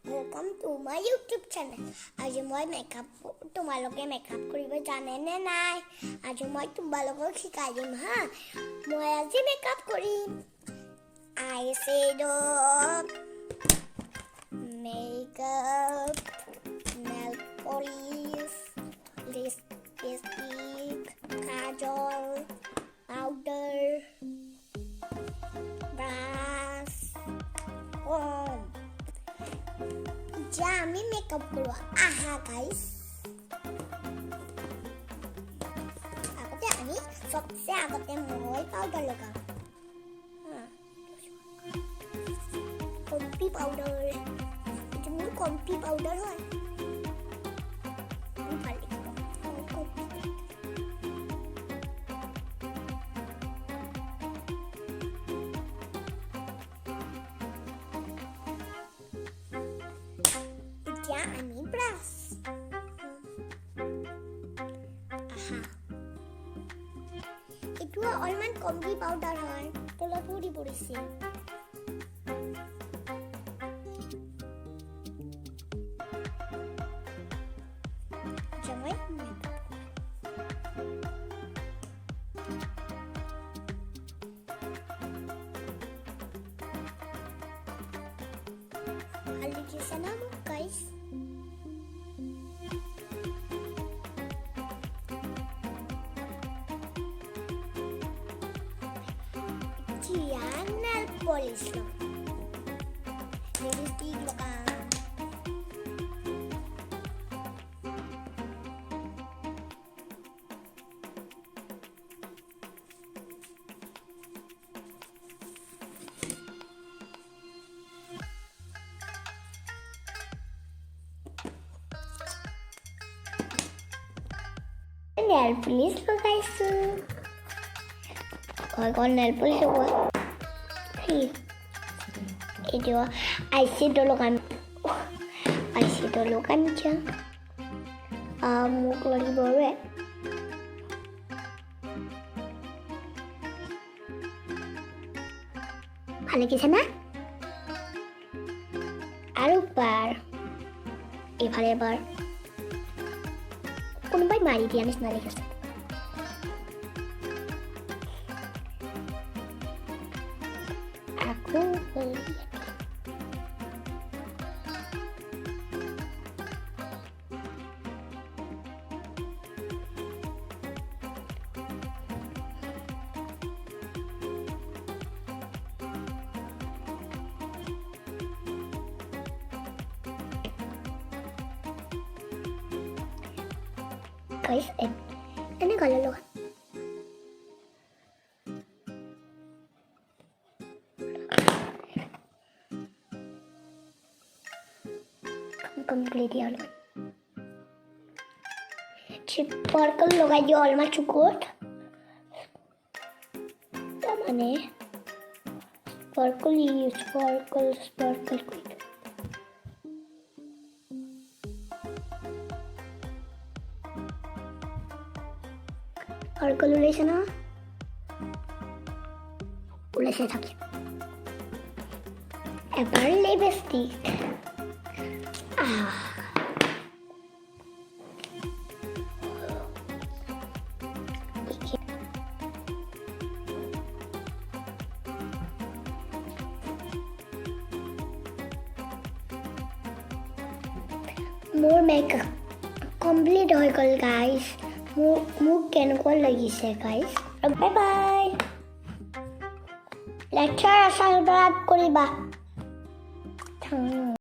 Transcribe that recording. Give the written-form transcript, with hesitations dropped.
Welcome to my YouTube channel. আজি মই makeup তোমালোকে মেকআপ কৰিব জানে নে নাই আজি মই তোমালোকক শিকাই দিম হা মই আজি মেকআপ কৰিম eyeshadow makeup nail polish lipstick kajol powder brush comb এতিয়া আমি মেকআপ কৰো আহা গাইস सबसे আগতে মই পাউডার লাগাম কম্পি পাউডার এটা মোৰ কম্পি পাউডার হয় এতিয়া আমি ব্রাশ itu অলমান কম্পি পাউডার হয় তলত পুরি পড়িছে জমাই Ali kisana mo guys nail polish lang. Lipstick lang. Nail polish lo guys. Kalau nail polish lo. Itu eyeshadow logan aja মুখ লাগিব রে ভালো কিছু না আর বার এভাবে এবার কোনোবাই মারি দিয়া নিচিনা লাগিছে aku beli guys ini kalau lo complete ya lo sparkle লগাই দিও অলমান চুকত মানে sparkle sparkle উলাইছে না উলাইছে থাকে এবার লিপস্টিক মোৰ মেকআপ কমপ্লিট হৈ গ'ল গাইস মোক কেনেকুৱা লাগিছে গাইস বাই বাই লেকচাৰ আসাৰ বাদ কৰিবা